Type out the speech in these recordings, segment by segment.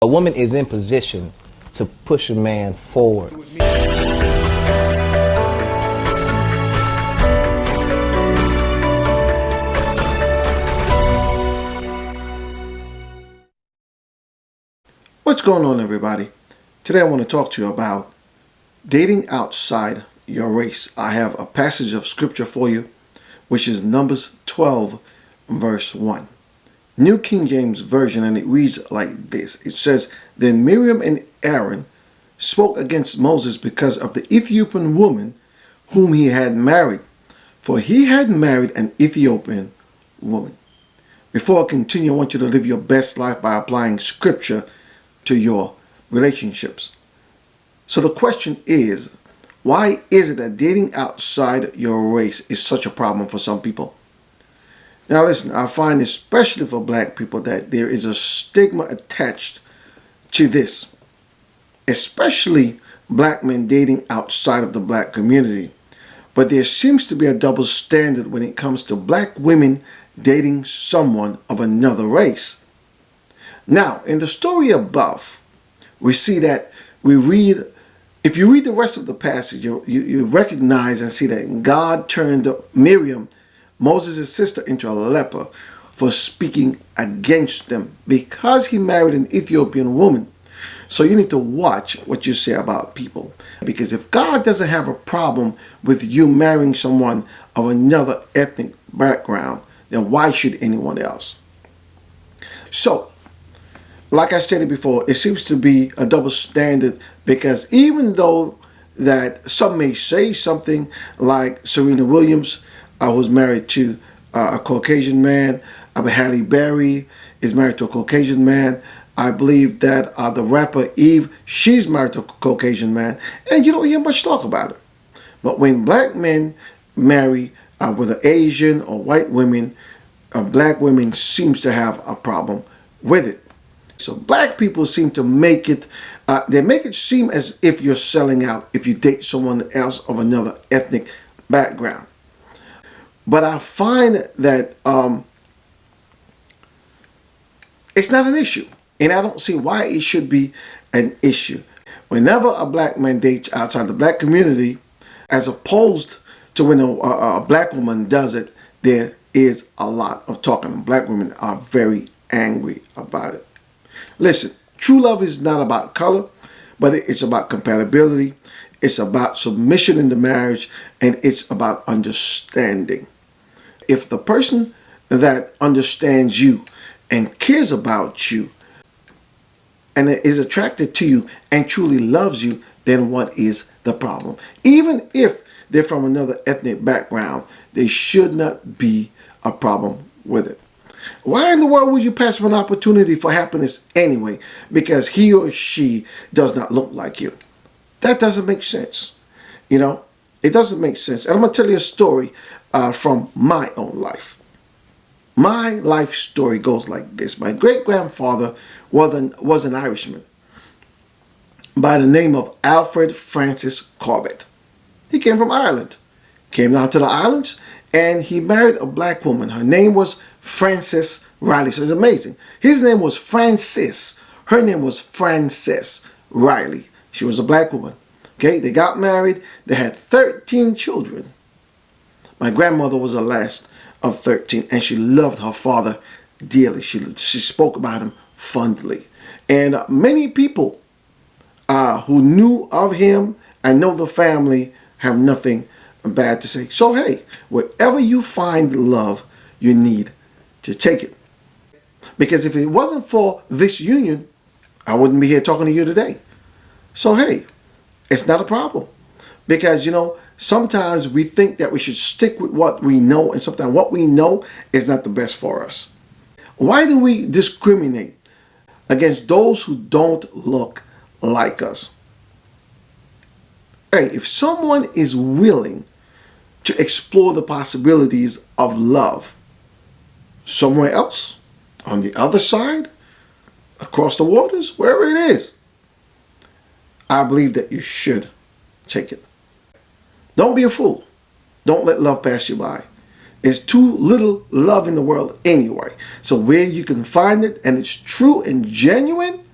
A woman is in position to push a man forward. What's going on, everybody? Today I want to talk to you about dating outside your race. I have a passage of scripture for you, which is Numbers 12 verse 1. New King James Version, and it reads like this. It says, "Then Miriam and Aaron spoke against Moses because of the Ethiopian woman whom he had married, for he had married an Ethiopian woman." Before I continue, I want you to live your best life by applying scripture to your relationships. So the question is, why is it that dating outside your race is such a problem for some people? Now listen, I find especially for black people that there is a stigma attached to this, especially black men dating outside of the black community. But there seems to be a double standard when it comes to black women dating someone of another race. Now, in the story above, we see that if you read the rest of the passage, you recognize and see that God turned Miriam, Moses' sister, into a leper for speaking against them because he married an Ethiopian woman. So you need to watch what you say about people, because if God doesn't have a problem with you marrying someone of another ethnic background, then why should anyone else? So, like I stated before, it seems to be a double standard, because even though that some may say something like Serena Williams, who's married to a Caucasian man, Halle is married to a Caucasian man. I believe that the rapper Eve, she's married to a Caucasian man, and you don't hear much talk about it. But when black men marry whether Asian or white women, black women seems to have a problem with it. So black people seem to make it, they make it seem as if you're selling out if you date someone else of another ethnic background. But I find that it's not an issue, and I don't see why it should be an issue. Whenever a black man dates outside the black community, as opposed to when a black woman does it, there is a lot of talking. Black women are very angry about it. Listen, true love is not about color, but it's about compatibility. It's about submission in the marriage, and it's about understanding. If the person that understands you and cares about you and is attracted to you and truly loves you, then what is the problem? Even if they're from another ethnic background, there should not be a problem with it. Why in the world would you pass up an opportunity for happiness anyway because he or she does not look like you? That doesn't make sense. You know, it doesn't make sense. And I'm going to tell you a story from my own life. My life story goes like this. My great-grandfather was an Irishman by the name of Alfred Francis Corbett. He came from Ireland, came down to the islands, and he married a black woman. Her name was Frances Riley. So it's amazing. His name was Francis. Her name was Frances Riley. She was a black woman. Okay, they got married. They had 13 children. My grandmother was the last of 13, and she loved her father dearly. She spoke about him fondly. And many people who knew of him and know the family have nothing bad to say. So hey, wherever you find love, you need to take it. Because if it wasn't for this union, I wouldn't be here talking to you today. So hey, it's not a problem. Because, you know, sometimes we think that we should stick with what we know, and sometimes what we know is not the best for us. Why do we discriminate against those who don't look like us? Hey, if someone is willing to explore the possibilities of love somewhere else, on the other side, across the waters, wherever it is, I believe that you should take it. Don't be a fool. Don't let love pass you by. There's too little love in the world anyway. So where you can find it and it's true and genuine,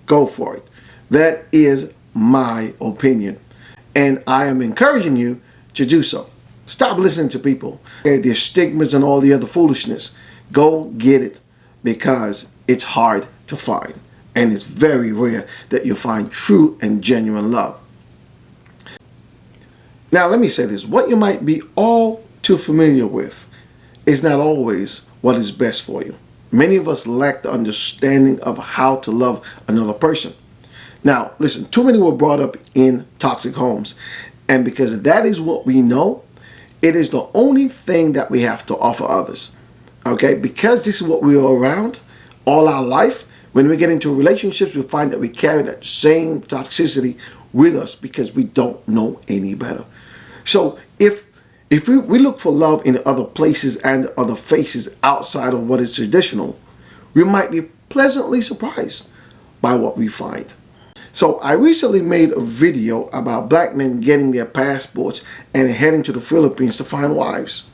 go for it. That is my opinion. And I am encouraging you to do so. Stop listening to people. There's stigmas and all the other foolishness. Go get it, because it's hard to find. And it's very rare that you find true and genuine love. Now, let me say this. What you might be all too familiar with is not always what is best for you. Many of us lack the understanding of how to love another person. Now, listen, too many were brought up in toxic homes. And because that is what we know, it is the only thing that we have to offer others. Okay? Because this is what we are around all our life, when we get into relationships, we find that we carry that same toxicity with us because we don't know any better. So if we look for love in other places and other faces outside of what is traditional, we might be pleasantly surprised by what we find. So I recently made a video about black men getting their passports and heading to the Philippines to find wives.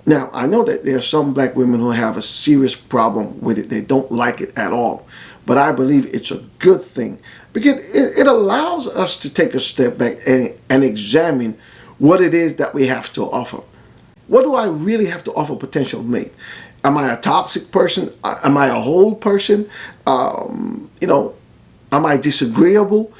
Now, I know that there are some black women who have a serious problem with it. They don't like it at all. But I believe it's a good thing because it allows us to take a step back and examine what it is that we have to offer. What do I really have to offer potential mate? Am I a toxic person? Am I a whole person? Am I disagreeable?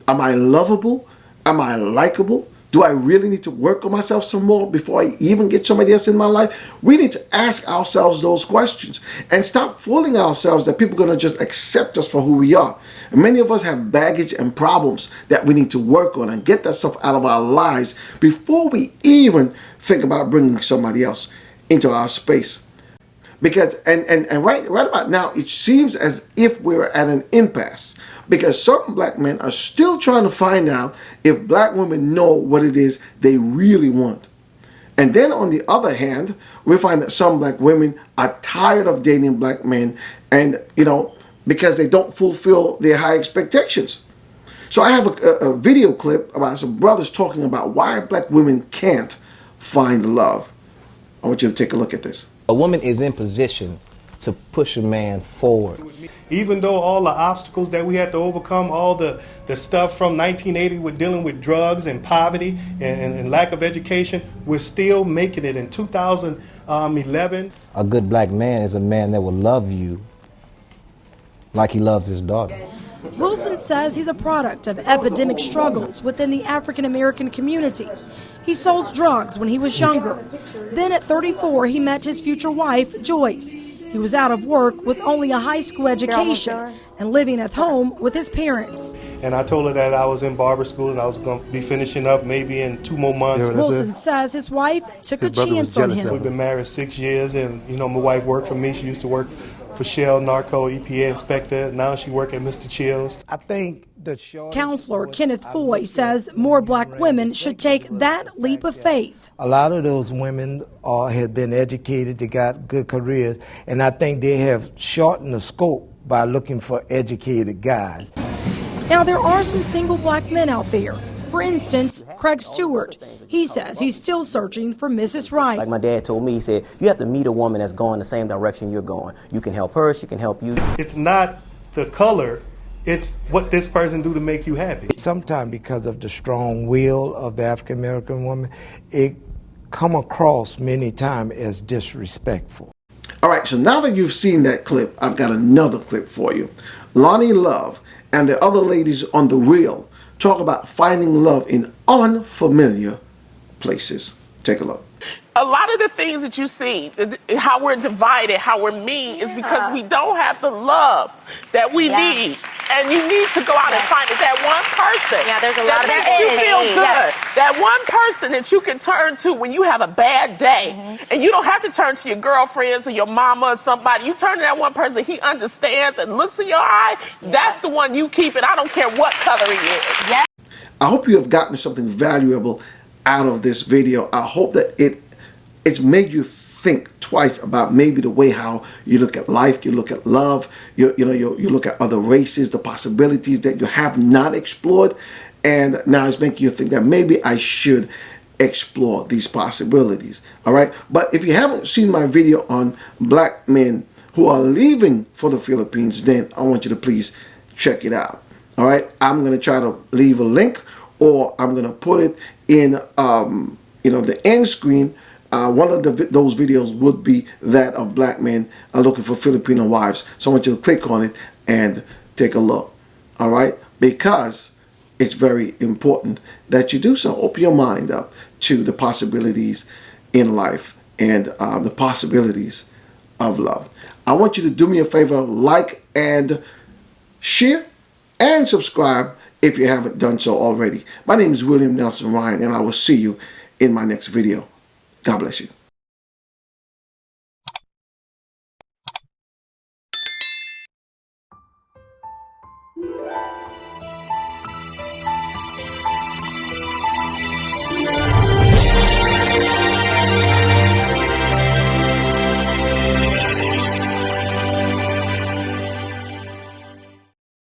Am I lovable? Am I likable? Do I really need to work on myself some more before I even get somebody else in my life? We need to ask ourselves those questions and stop fooling ourselves that people are going to just accept us for who we are. And many of us have baggage and problems that we need to work on and get that stuff out of our lives before we even think about bringing somebody else into our space. Because and right about now, it seems as if we're at an impasse, because some black men are still trying to find out if black women know what it is they really want. And then on the other hand, we find that some black women are tired of dating black men, and because they don't fulfill their high expectations. So I have a video clip about some brothers talking about why black women can't find love. I want you to take a look at this. A woman is in position to push a man forward. Even though all the obstacles that we had to overcome, all the stuff from 1980 with dealing with drugs and poverty and lack of education, we're still making it in 2011. A good black man is a man that will love you like he loves his daughter. Wilson says he's a product of epidemic struggles within the African American community. He sold drugs when he was younger. Then at 34, he met his future wife, Joyce. He was out of work with only a high school education and living at home with his parents. And I told her that I was in barber school and I was going to be finishing up maybe in 2 more months. Wilson says his wife took a chance on him. We've been married 6 years, and my wife worked for me. She used to work for Shell, Narco, EPA inspector. Now she works at Mr. Chills. I think Counselor Kenneth Foy says more black women should take that leap of faith. a lot of those women have been educated, they got good careers, and I think they have shortened the scope by looking for educated guys. Now, there are some single black men out there. For instance, Craig Stewart. He says he's still searching for Mrs. Right. Like my dad told me, he said, you have to meet a woman that's going the same direction you're going. You can help her, she can help you. It's not the color, it's what this person do to make you happy. Sometimes because of the strong will of the African American woman, it come across many times as disrespectful. All right, so now that you've seen that clip, I've got another clip for you. Lonnie Love and the other ladies on The Real talk about finding love in unfamiliar places. Take a look. A lot of the things that you see, how we're divided, how we're mean, is because we don't have the love that we need. And you need to go out and find it. That one person there's a lot that of makes you feel good. That one person that you can turn to when you have a bad day. And you don't have to turn to your girlfriends or your mama or somebody. You turn to that one person, he understands and looks in your eye. That's the one you keep, and I don't care what color he is. I hope you have gotten something valuable out of this video. I hope that it's made you think twice about maybe the way how you look at life, you look at love, you look at other races, the possibilities that you have not explored, and now it's making you think that maybe I should explore these possibilities. All right, but if you haven't seen my video on black men who are leaving for the Philippines, then I want you to please check it out. All right, I'm going to try to leave a link, or I'm going to put it in the end screen. One of those videos would be that of black men looking for Filipino wives. So I want you to click on it and take a look. All right, because it's very important that you do so. Open your mind up to the possibilities in life and the possibilities of love. I want you to do me a favor, like and share and subscribe if you haven't done so already. My name is William Nelson Ryan, and I will see you in my next video. God bless you.